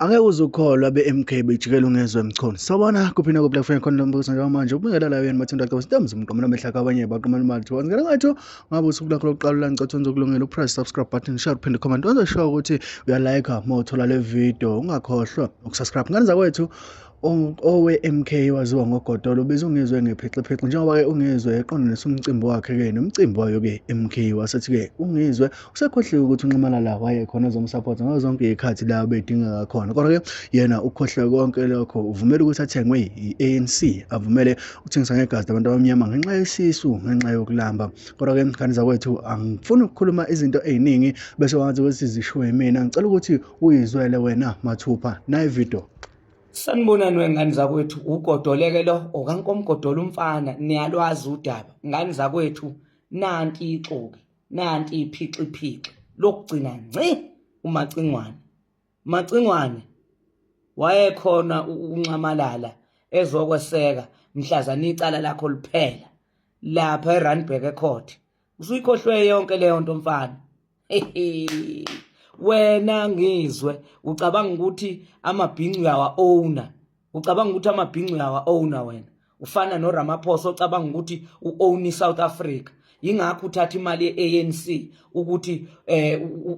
Angeke uzukholwa be-MK bejikela ungezwe emchunu. Sawubona kuphina ku-Black Friday khona mbuzo njengomanje ubungela la yena mathenda xa usitamza umqomo namehlaka abanye baqhumana imalithi wangena ngathi ngabe usuku lakho lokuqala ulancathi uzokulungela upress subscribe button share uphinde comment wenza sure ukuthi uyalike uma uthola le video ungakhohlwa ukusubscribe ngani zakwethu owe-MK waziwa ngogodolo ubezungizwe ngephiqiphiqi njengoba-ke ungizwe eqonda nesumcimbi wakhe-ke nomcimbi wayo-ke MK wasethi-ke ungizwe usekhohliwe ukuthi unxamalala wayekhona ezomsapota ngazo zonke iy'khathi la bedingeka khona kodwa-ke yena ukhohlwe konke lokho uvumele ukuthi athengwe i-ANC avumele ukuthengisa ngegazi labantu abamnyama ngenxa yesisu ngenxa yokulamba kodwa-ke mkhani zakwethu angifuni ukukhuluma izinto ey'ningi bese wangathi ukuthi zishiwe mina ngicela ukuthi uyizwele wena mathupha nayi video. Sanibonani wengane zakwethu ugodoleke lo okankomgodolo umfana niyalwazi udaba ngane zakwethu nanti ixoki nanti iphixiphiqi lokugcina nci umacingwane wayekhona unxamalala ezokweseka mhlazana icala lakho liphela lapha eRandburg Court usuyikhohlwe yonke leyo nto mfana wena ngizwe ucabanga ukuthi amabhincu uyawa-owner wena ufana noRamaphosa ocabanga ukuthi u-own iSouth Africa yingakho uthatha imali ye-ANC ukuthi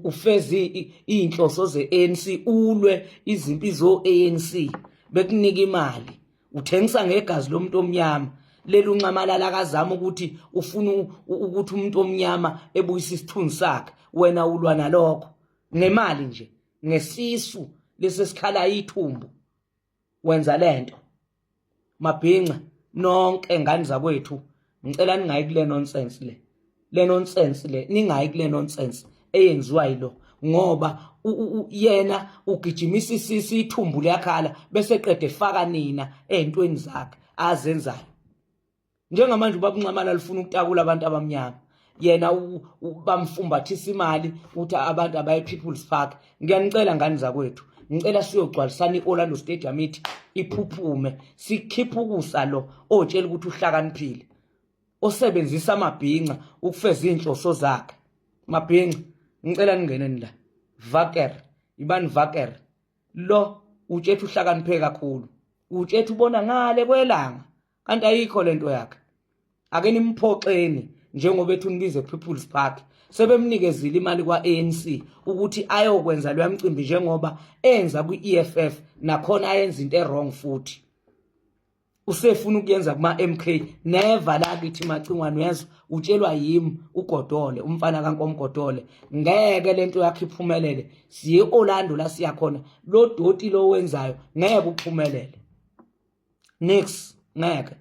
ufeze iy'nhloso ze-ANC ulwe izimpi zo-ANC bekunika imali uthengisa ngegazi lomuntu omnyama leli unxamalala akazama ukuthi ufuna ukuthi umuntu omnyama ebuyisa isithunzi sakhe wena ulwa nalokho ngemali nje ngesisu lesesikhala ithumbu wenza lento mabhinqa nonke ngane zakwethu ngicela ningayi kule nonsense le ningayi kule nonsense eyenziwa yilo ngoba yena ugijimisa isisi ithumbu liyakhala bese qede efaka nina ezintweni zakhe azenzayo njengamanje ubabunxamala lifuna ukutakula abantu abamnyama yena bamfumbathisa imali uthi abantu abaye People's Park. Ngiyanicela ngane zakwethu ngicela siyogcwalisana i-Orlando Stadium ithi iphuphume sikhipha ukusa lo otshela ukuthi uhlakaniphile osebenzisa amabhinqa ukufeza inhloso zakhe mabhinqa ngicela ningeneni la ibani Vaker lo utshetha uhlakaniphe kakhulu utshetha ubona ngale kwelanga kanti ayikho lento yakhe ake nimphoxeni njengoba ethi unibize People's Park sebemnikezile imali kwa-ANC ukuthi ayokwenza loya mcimbi njengoba enza kwi-EFF nakhona ayenza into wrong futhi usefuna ukuyenza kuma-MK never la kithi macingwane yezwe utshelwa yimi ugodole umfana kankomgodole ngeke lento yakhe iphumelele siye eOrlando la siyakhona lo doti lo wenzayo ngeke uphumelele next ngeke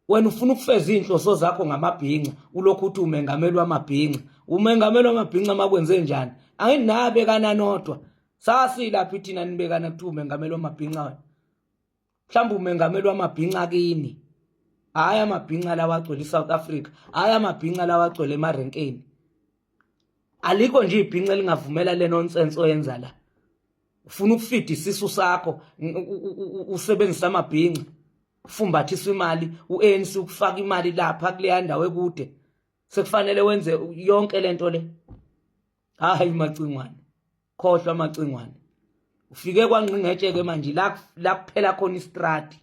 wena ufuna ukufeza inhloso zakho ngamabhinqa ulokhu uthi umengameli wamabhinqa makwenze njani anginabekana nodwa sasilaphi thina nibekana kuthi umengameli wamabhinqa wena mhlawumbe umengameli wamabhinqa kini hayi amabhinqa lawa agcwele eSouth Africa hayi amabhinqa lawa agcwele emarenkeni alikho nje ibhinqa elingavumela le nonsense oyenza la ufuna ukufida isisu sakho usebenzisa amabhinqa ufumbathisa imali u-ANC ukufaka imali lapha kuleya ndawo ekude sekufanele wenze yonke lento le hayi macingwane khohlwa macingwane ufike kwangqingetshe-ke manje la kuphela khona istrati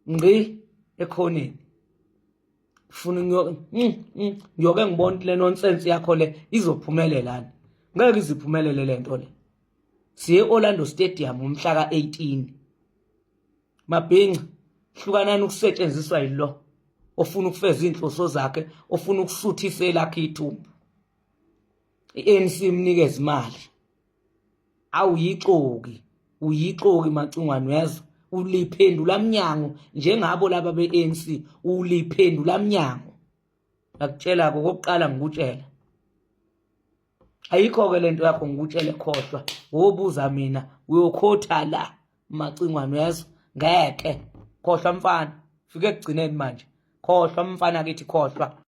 ngqi ekhoneni ufuna ngiyoke ngibona le nonsense yakho le izophumelelani ngeke iziphumelele lento le siye eOrlando Stadium umhla ka-18 mabhinqa hlukanani ukusetshenziswa yilo ofuna ukufeza inhloso zakhe ofuna ukusuthisa elakhe ithumbu i-ANC imnikeza imali uyixoki macingwane wezwe uliphendula mnyango njengabo laba be-ANC uliphendula mnyango ngakutshela-ko kokuqala ngikutshela ayikho-ke lento yakho ngikutshele khohlwa wobuza mina uyokhotha la macingwane wezwe ngeke khohlwa mfana fike ekugcineni manje khohlwa mfana kithi khohlwa.